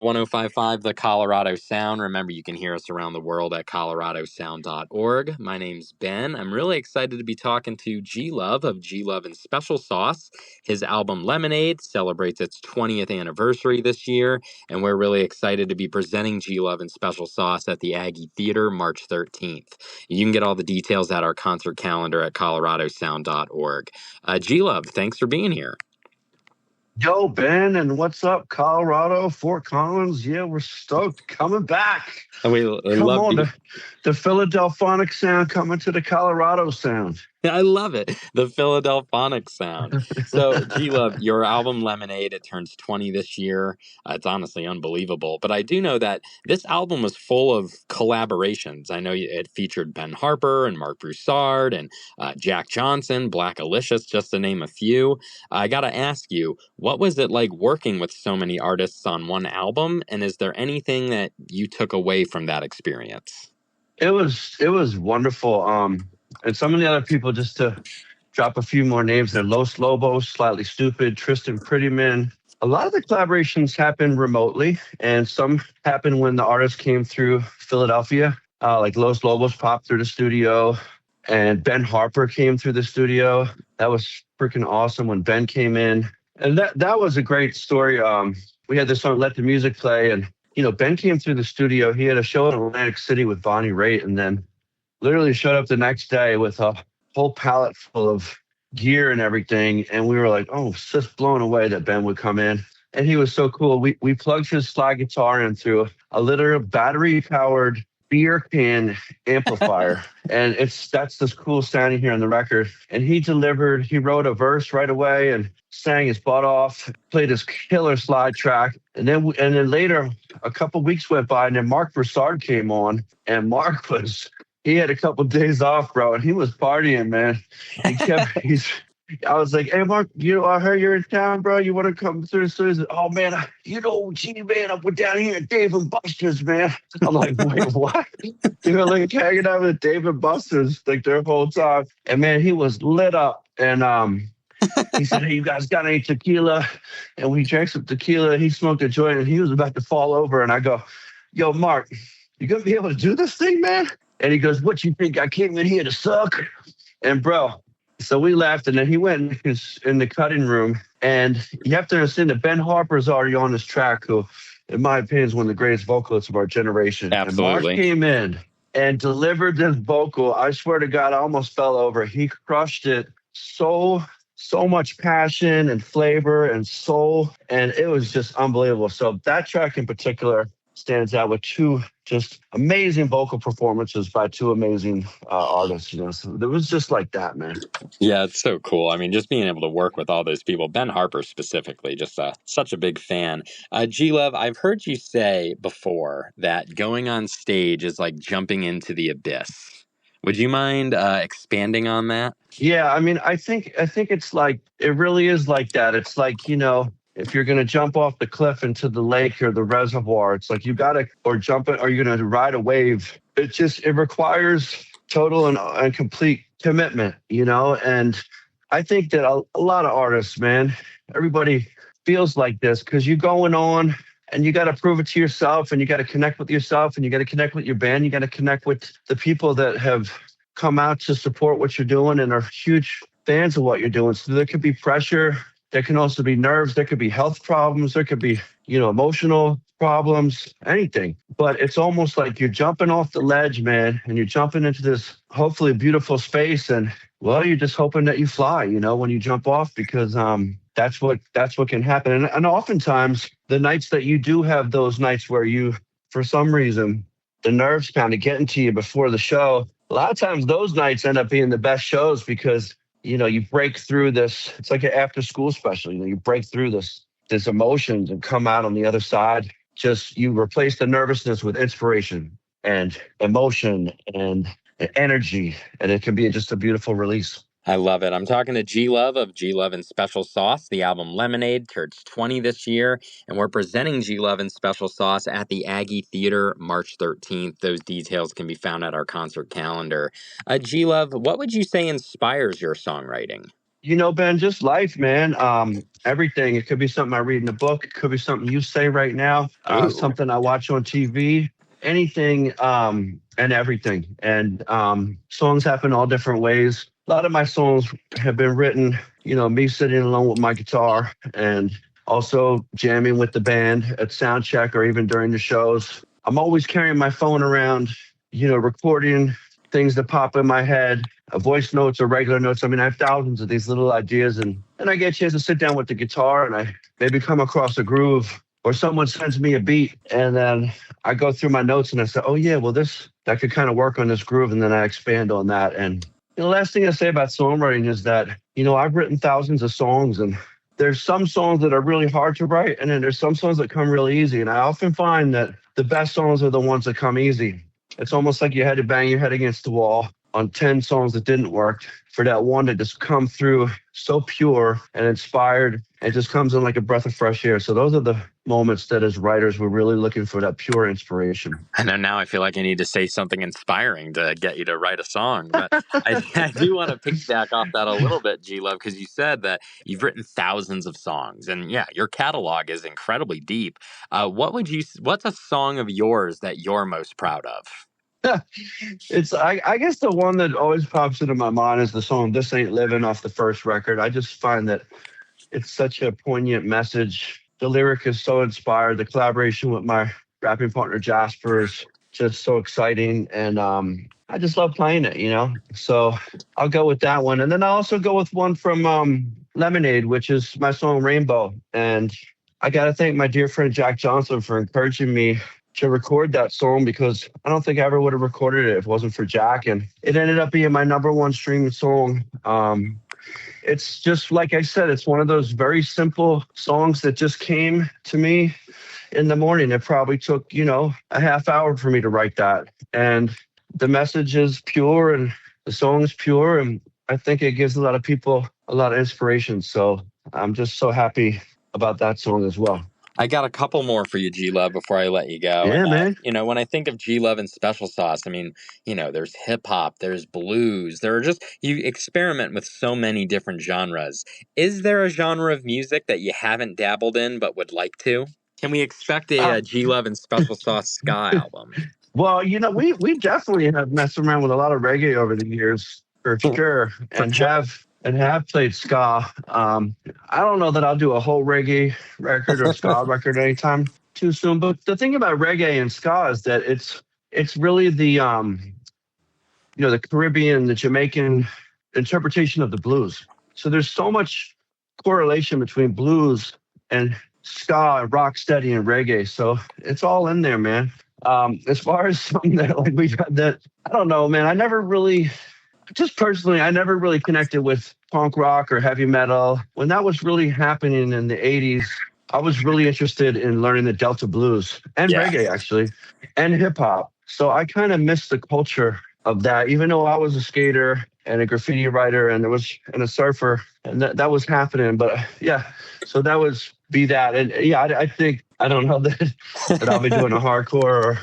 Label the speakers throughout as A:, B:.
A: 1055 The Colorado Sound. Remember, you can hear us around the world at coloradosound.org. My name's Ben. I'm really excited to be talking to G Love of G Love and Special Sauce. His album Lemonade celebrates its 20th anniversary this year, and we're really excited to be presenting G Love and Special Sauce at the Aggie Theater March 13th. You can get all the details at our concert calendar at coloradosound.org. G Love, thanks for being here.
B: Yo, Ben, and what's up, Colorado, Fort Collins? Yeah, we're stoked. Coming back.
A: We
B: Come
A: love
B: on,
A: you.
B: the Philadelphonic sound coming to the Colorado sound.
A: I love it. The Philadelphonic sound. So, G-Love, your album Lemonade, it turns 20 this year. It's honestly unbelievable. But I do know that this album was full of collaborations. I know it featured Ben Harper and Mark Broussard and Jack Johnson, Black Alicious, just to name a few. I got to ask you, what was it like working with so many artists on one album? And is there anything that you took away from that experience?
B: It was wonderful. And some of the other people, just to drop a few more names there: Los Lobos, Slightly Stoopid, Tristan Prettyman. A lot of the collaborations happened remotely, and some happened when the artist came through Philadelphia. Like Los Lobos popped through the studio, and Ben Harper came through the studio. That was freaking awesome when Ben came in, and that was a great story. We had this song "Let the Music Play," and Ben came through the studio. He had a show in Atlantic City with Bonnie Raitt, and then literally showed up the next day with a whole pallet full of gear and everything. And we were like, oh, just blown away that Ben would come in. And he was so cool. We plugged his slide guitar in through a literal battery-powered beer can amplifier. And that's this cool sounding here on the record. And he wrote a verse right away and sang his butt off, played his killer slide track. And then later, a couple weeks went by, and then Mark Broussard came on, and he had a couple days off, bro, and he was partying, man. I was like, hey, Mark, I heard you're in town, bro. You want to come through the studio? He said, oh, man, gee, man, I went down here at Dave and Buster's, man. I'm like, wait, what? Like hanging out with Dave and Buster's like their whole time. And, man, he was lit up. And he said, hey, you guys got any tequila? And we drank some tequila. He smoked a joint, and he was about to fall over. And I go, yo, Mark, you going to be able to do this thing, man? And he goes, what, you think I came in here to suck? And bro, so we laughed, and then he went in the cutting room. And you have to understand that Ben Harper's already on this track, who, in my opinion, is one of the greatest vocalists of our generation.
A: Absolutely.
B: And Mark came in and delivered this vocal. I swear to God, I almost fell over. He crushed it so much passion and flavor and soul, and it was just unbelievable. So that track in particular stands out with two just amazing vocal performances by two amazing artists. So it was just like that, man.
A: Yeah, it's so cool. I mean, just being able to work with all those people, Ben Harper specifically, just such a big fan. G-Love, I've heard you say before that going on stage is like jumping into the abyss. Would you mind expanding on that?
B: Yeah, I mean, I think it's like, it really is like that. It's like, if you're going to jump off the cliff into the lake or the reservoir, it's like or you're going to ride a wave. It requires total and complete commitment, and I think that a lot of artists, man, everybody feels like this because you're going on and you got to prove it to yourself, and you got to connect with yourself, and you got to connect with your band. You got to connect with the people that have come out to support what you're doing and are huge fans of what you're doing. So there could be pressure. There can also be nerves. There could be health problems. There could be, emotional problems, anything. But it's almost like you're jumping off the ledge, man, and you're jumping into this hopefully beautiful space. And, well, you're just hoping that you fly, when you jump off, because that's what can happen. And oftentimes the nights that you do have those nights where you, for some reason, the nerves kind of get into you before the show, a lot of times those nights end up being the best shows because you break through this. It's like an after school special. You break through this emotions and come out on the other side. Just you replace the nervousness with inspiration and emotion and energy, and it can be just a beautiful release.
A: I love it. I'm talking to G-Love of G-Love and Special Sauce. The album Lemonade turns 20 this year, and we're presenting G-Love and Special Sauce at the Aggie Theater March 13th. Those details can be found at our concert calendar. G-Love, what would you say inspires your songwriting?
B: Ben, just life, man. Everything. It could be something I read in a book. It could be something you say right now.
A: Ooh.
B: Something I watch on TV. Anything, and everything. And songs happen all different ways. A lot of my songs have been written, me sitting alone with my guitar and also jamming with the band at sound check or even during the shows. I'm always carrying my phone around, recording things that pop in my head, voice notes or regular notes. I mean, I have thousands of these little ideas, and I get a chance to sit down with the guitar and I maybe come across a groove or someone sends me a beat, and then I go through my notes and I say, oh yeah, well that could kind of work on this groove, and then I expand on that. And the last thing I say about songwriting is that I've written thousands of songs, and there's some songs that are really hard to write, and then there's some songs that come really easy. And I often find that the best songs are the ones that come easy. It's almost like you had to bang your head against the wall on 10 songs that didn't work for that one to just come through so pure and inspired and just comes in like a breath of fresh air. So those are the moments that as writers we're really looking for, that pure inspiration.
A: I know now I feel like I need to say something inspiring to get you to write a song. But I do want to piggyback off that a little bit, G Love, because you said that you've written thousands of songs. And yeah, your catalog is incredibly deep. What's a song of yours that you're most proud of?
B: I guess the one that always pops into my mind is the song "This Ain't Living" off the first record. I just find that it's such a poignant message. The lyric is so inspired. The collaboration with my rapping partner Jasper is just so exciting, and I just love playing it. So I'll go with that one, and then I'll also go with one from Lemonade, which is my song "Rainbow." And I got to thank my dear friend Jack Johnson for encouraging me to record that song, because I don't think I ever would have recorded it if it wasn't for Jack. And it ended up being my number one streaming song. It's just like I said, it's one of those very simple songs that just came to me in the morning. It probably took, a half hour for me to write that. And the message is pure and the song is pure. And I think it gives a lot of people a lot of inspiration. So I'm just so happy about that song as well.
A: I got a couple more for you, G Love, before I let you go.
B: Yeah,
A: And,
B: man.
A: when I think of G Love and Special Sauce, I mean, there's hip hop, there's blues, you experiment with so many different genres. Is there a genre of music that you haven't dabbled in but would like to? Can we expect a G Love and Special Sauce ska album?
B: Well, we definitely have messed around with a lot of reggae over the years, for sure, and have played ska. I don't know that I'll do a whole reggae record or ska record anytime too soon. But the thing about reggae and ska is that it's really the Caribbean, the Jamaican interpretation of the blues. So there's so much correlation between blues and ska, rock steady, and reggae. So it's all in there, man. As far as something that like we've had that, I don't know, man. Just personally, I never really connected with punk rock or heavy metal. When that was really happening in the 80s, I was really interested in learning the Delta blues and reggae, actually, and hip hop. So I kind of missed the culture of that, even though I was a skater and a graffiti writer and a surfer, and that was happening. But yeah, so that was be that. And yeah, I think, I don't know that I'll be doing a hardcore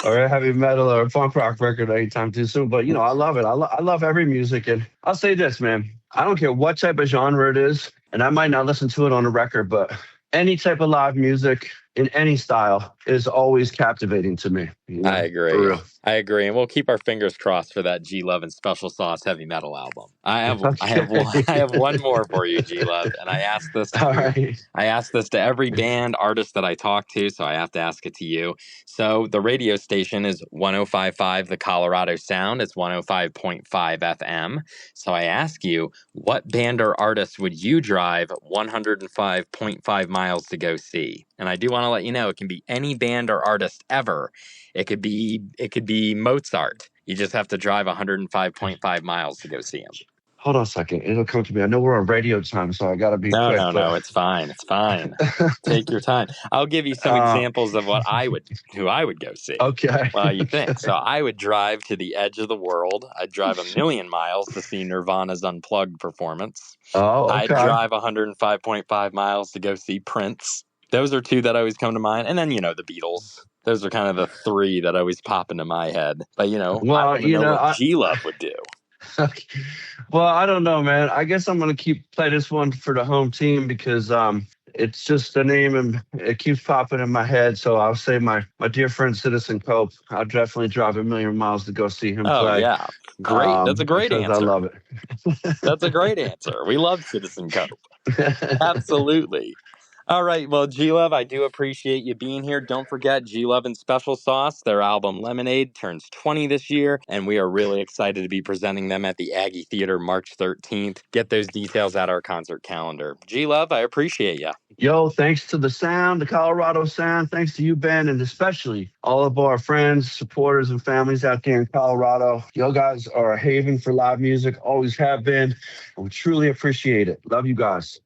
B: or a heavy metal or a punk rock record anytime too soon. But I love it. I love every music, and I'll say this, man. I don't care what type of genre it is, and I might not listen to it on a record, but any type of live music in any style is always captivating to me.
A: I agree. I agree, and we'll keep our fingers crossed for that G Love and Special Sauce heavy metal album. I have one more for you, G Love, and I asked this. I asked this to every band artist that I talk to, so I have to ask it to you. So the radio station is 105.5 The Colorado Sound. It's 105.5 FM. So I ask you, what band or artist would you drive 105.5 miles to go see? And I do want to let you know, it can be any band or artist ever. It could be Mozart. You just have to drive 105.5 miles to go see him.
B: Hold on a second. It'll come to me. I know we're on radio time, so I got to be quick.
A: No, it's fine. It's fine. Take your time. I'll give you some examples of who I would go see.
B: Okay.
A: Well, you think. So I would drive to the edge of the world. I'd drive 1,000,000 miles to see Nirvana's Unplugged performance.
B: Oh, okay.
A: I'd drive 105.5 miles to go see Prince. Those are two that always come to mind. And then, the Beatles. Those are kind of the three that always pop into my head. But, I want to know what G Love would do.
B: Okay. Well, I don't know, man. I guess I'm gonna keep play this one for the home team because it's just the name and it keeps popping in my head. So I'll say my dear friend Citizen Cope. I'll definitely drive a million miles to go see him
A: Oh
B: play
A: yeah, great. That's a great
B: because I
A: answer.
B: love
A: That's a great answer. We love Citizen Cope.
B: it.
A: Absolutely. All right. Well, G Love, I do appreciate you being here. Don't forget G Love and Special Sauce. Their album Lemonade turns 20 this year, and we are really excited to be presenting them at the Aggie Theater March 13th. Get those details at our concert calendar. G Love, I appreciate you.
B: Yo, thanks to the sound, the Colorado sound. Thanks to you, Ben, and especially all of our friends, supporters, and families out there in Colorado. You guys are a haven for live music, always have been, and we truly appreciate it. Love you guys.